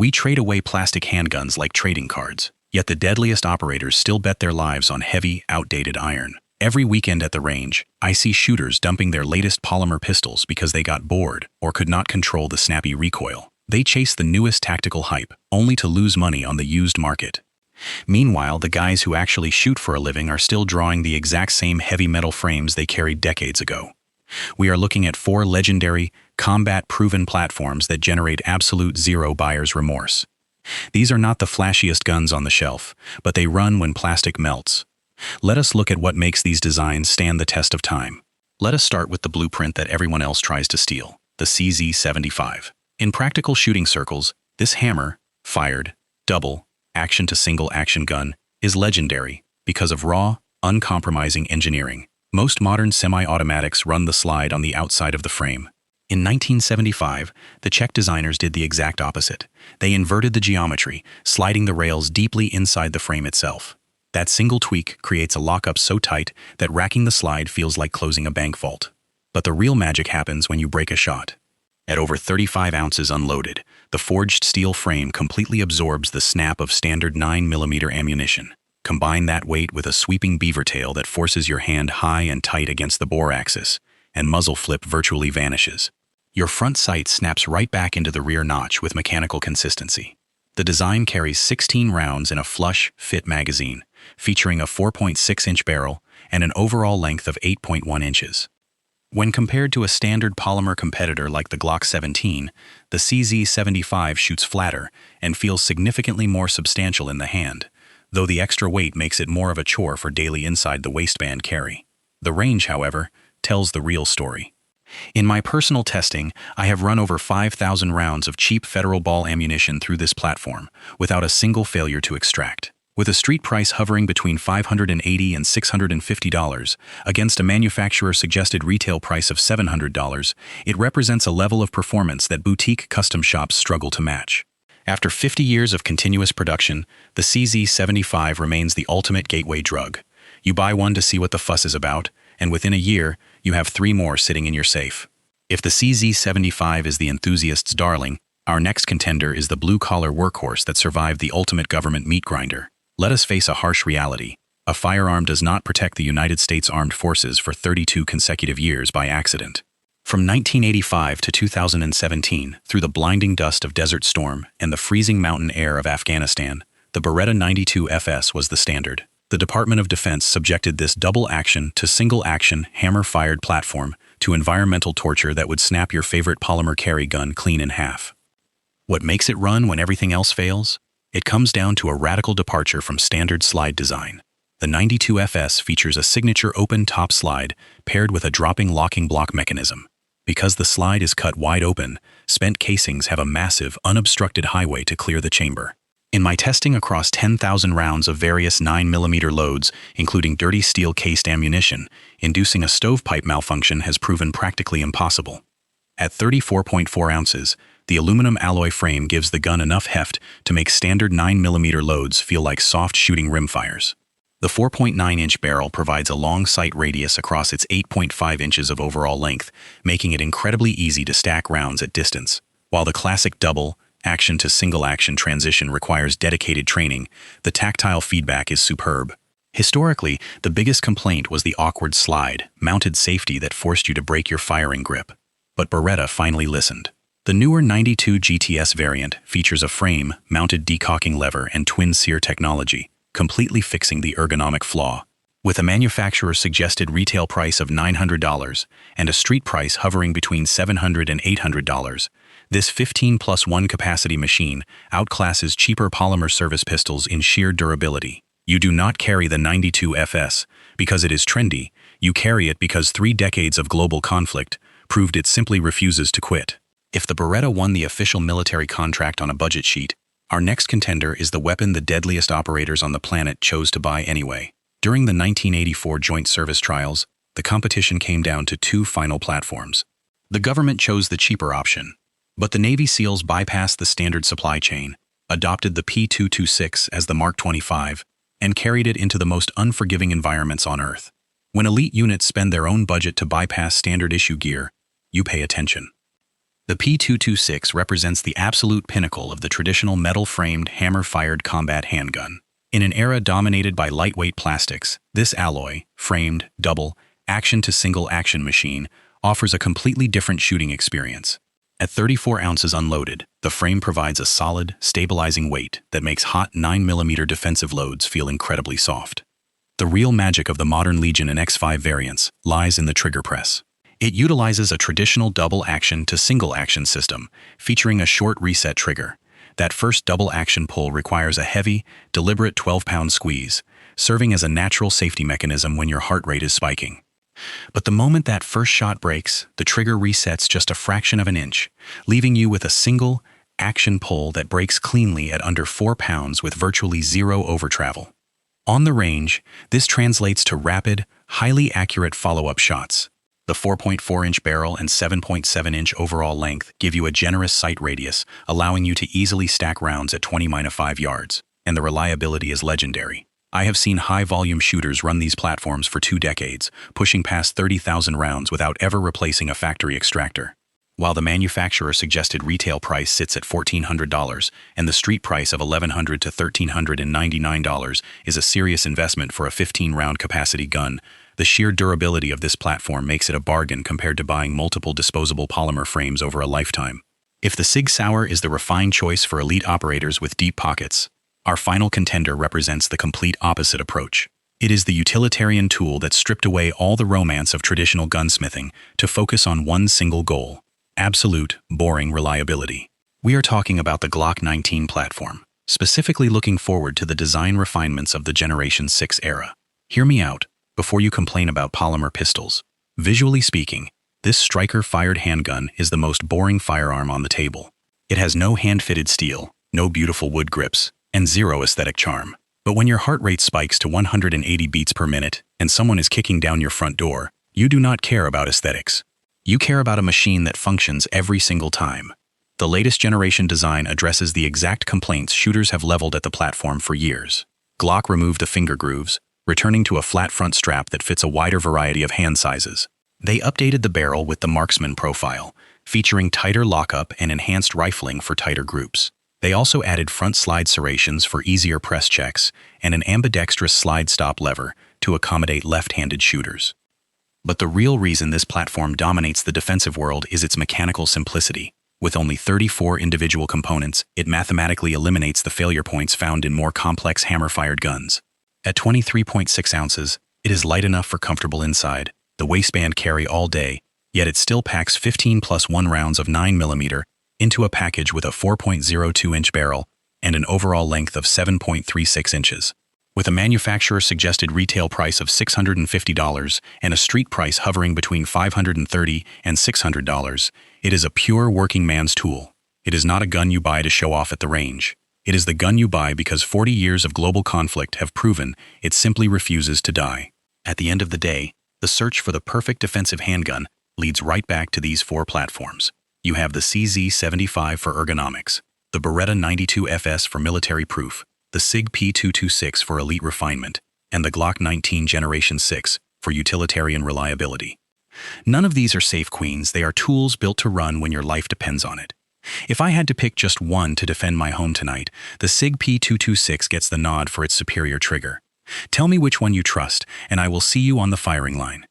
We trade away plastic handguns like trading cards, yet the deadliest operators still bet their lives on heavy, outdated iron. Every weekend at the range, I see shooters dumping their latest polymer pistols because they got bored or could not control the snappy recoil. They chase the newest tactical hype, only to lose money on the used market. Meanwhile, the guys who actually shoot for a living are still drawing the exact same heavy metal frames they carried decades ago. We are looking at 4 legendary, combat-proven platforms that generate absolute zero buyer's remorse. These are not the flashiest guns on the shelf, but they run when plastic melts. Let us look at what makes these designs stand the test of time. Let us start with the blueprint that everyone else tries to steal, the CZ75. In practical shooting circles, this hammer-fired, double, action-to-single action gun is legendary because of raw, uncompromising engineering. Most modern semi-automatics run the slide on the outside of the frame. In 1975, the Czech designers did the exact opposite. They inverted the geometry, sliding the rails deeply inside the frame itself. That single tweak creates a lockup so tight that racking the slide feels like closing a bank vault. But the real magic happens when you break a shot. At over 35 ounces unloaded, the forged steel frame completely absorbs the snap of standard 9mm ammunition. Combine that weight with a sweeping beaver tail that forces your hand high and tight against the bore axis, and muzzle flip virtually vanishes. Your front sight snaps right back into the rear notch with mechanical consistency. The design carries 16 rounds in a flush, fit magazine, featuring a 4.6-inch barrel and an overall length of 8.1 inches. When compared to a standard polymer competitor like the Glock 17, the CZ75 shoots flatter and feels significantly more substantial in the hand, though the extra weight makes it more of a chore for daily inside-the-waistband carry. The range, however, tells the real story. In my personal testing, I have run over 5,000 rounds of cheap federal ball ammunition through this platform without a single failure to extract. With a street price hovering between $580 and $650 against a manufacturer-suggested retail price of $700, it represents a level of performance that boutique custom shops struggle to match. After 50 years of continuous production, the CZ75 remains the ultimate gateway drug. You buy one to see what the fuss is about, and within a year, you have 3 more sitting in your safe. If the CZ75 is the enthusiast's darling, our next contender is the blue-collar workhorse that survived the ultimate government meat grinder. Let us face a harsh reality. A firearm does not protect the United States Armed Forces for 32 consecutive years by accident. From 1985 to 2017, through the blinding dust of Desert Storm and the freezing mountain air of Afghanistan, the Beretta 92 FS was the standard. The Department of Defense subjected this double-action to single-action hammer-fired platform to environmental torture that would snap your favorite polymer carry gun clean in half. What makes it run when everything else fails? It comes down to a radical departure from standard slide design. The 92 FS features a signature open top slide paired with a dropping locking block mechanism. Because the slide is cut wide open, spent casings have a massive, unobstructed highway to clear the chamber. In my testing across 10,000 rounds of various 9mm loads, including dirty steel-cased ammunition, inducing a stovepipe malfunction has proven practically impossible. At 34.4 ounces, the aluminum alloy frame gives the gun enough heft to make standard 9mm loads feel like soft shooting rimfires. The 4.9-inch barrel provides a long sight radius across its 8.5 inches of overall length, making it incredibly easy to stack rounds at distance. While the classic double, action-to-single-action transition requires dedicated training, the tactile feedback is superb. Historically, the biggest complaint was the awkward slide, mounted safety that forced you to break your firing grip. But Beretta finally listened. The newer 92 GTS variant features a frame-mounted decocking lever and twin sear technology, completely fixing the ergonomic flaw. With a manufacturer-suggested retail price of $900 and a street price hovering between $700 and $800, this 15+1 capacity machine outclasses cheaper polymer service pistols in sheer durability. You do not carry the 92 FS because it is trendy. You carry it because 3 decades of global conflict proved it simply refuses to quit. If the Beretta won the official military contract on a budget sheet, our next contender is the weapon the deadliest operators on the planet chose to buy anyway. During the 1984 Joint Service Trials, the competition came down to 2 final platforms. The government chose the cheaper option, but the Navy SEALs bypassed the standard supply chain, adopted the P226 as the Mark 25, and carried it into the most unforgiving environments on Earth. When elite units spend their own budget to bypass standard issue gear, you pay attention. The P226 represents the absolute pinnacle of the traditional metal-framed, hammer-fired combat handgun. In an era dominated by lightweight plastics, this alloy, framed, double, action-to-single action machine, offers a completely different shooting experience. At 34 ounces unloaded, the frame provides a solid, stabilizing weight that makes hot 9mm defensive loads feel incredibly soft. The real magic of the modern Legion and X5 variants lies in the trigger press. It utilizes a traditional double-action to single-action system, featuring a short reset trigger. That first double-action pull requires a heavy, deliberate 12-pound squeeze, serving as a natural safety mechanism when your heart rate is spiking. But the moment that first shot breaks, the trigger resets just a fraction of an inch, leaving you with a single, action pull that breaks cleanly at under 4 pounds with virtually zero overtravel. On the range, this translates to rapid, highly accurate follow-up shots. The 4.4-inch barrel and 7.7-inch overall length give you a generous sight radius, allowing you to easily stack rounds at 20-5 yards, and the reliability is legendary. I have seen high-volume shooters run these platforms for 2 decades, pushing past 30,000 rounds without ever replacing a factory extractor. While the manufacturer-suggested retail price sits at $1,400 and the street price of $1,100 to $1,399 is a serious investment for a 15-round capacity gun, the sheer durability of this platform makes it a bargain compared to buying multiple disposable polymer frames over a lifetime. If the SIG Sauer is the refined choice for elite operators with deep pockets, our final contender represents the complete opposite approach. It is the utilitarian tool that stripped away all the romance of traditional gunsmithing to focus on one single goal: absolute, boring reliability. We are talking about the Glock 19 platform, specifically looking forward to the design refinements of the Generation 6 era. Hear me out before you complain about polymer pistols. Visually speaking, this striker-fired handgun is the most boring firearm on the table. It has no hand-fitted steel, no beautiful wood grips, and zero aesthetic charm. But when your heart rate spikes to 180 beats per minute and someone is kicking down your front door, you do not care about aesthetics. You care about a machine that functions every single time. The latest generation design addresses the exact complaints shooters have leveled at the platform for years. Glock removed the finger grooves, returning to a flat front strap that fits a wider variety of hand sizes. They updated the barrel with the marksman profile, featuring tighter lockup and enhanced rifling for tighter groups. They also added front slide serrations for easier press checks and an ambidextrous slide stop lever to accommodate left-handed shooters. But the real reason this platform dominates the defensive world is its mechanical simplicity. With only 34 individual components, it mathematically eliminates the failure points found in more complex hammer-fired guns. At 23.6 ounces, it is light enough for comfortable inside, the waistband carry all day, yet it still packs 15 plus 1 rounds of 9mm into a package with a 4.02-inch barrel and an overall length of 7.36 inches. With a manufacturer-suggested retail price of $650 and a street price hovering between $530 and $600, it is a pure working man's tool. It is not a gun you buy to show off at the range. It is the gun you buy because 40 years of global conflict have proven it simply refuses to die. At the end of the day, the search for the perfect defensive handgun leads right back to these 4 platforms. You have the CZ75 for ergonomics, the Beretta 92FS for military proof, the SIG P226 for elite refinement, and the Glock 19 Generation 6 for utilitarian reliability. None of these are safe queens, they are tools built to run when your life depends on it. If I had to pick just one to defend my home tonight, the SIG P226 gets the nod for its superior trigger. Tell me which one you trust, and I will see you on the firing line.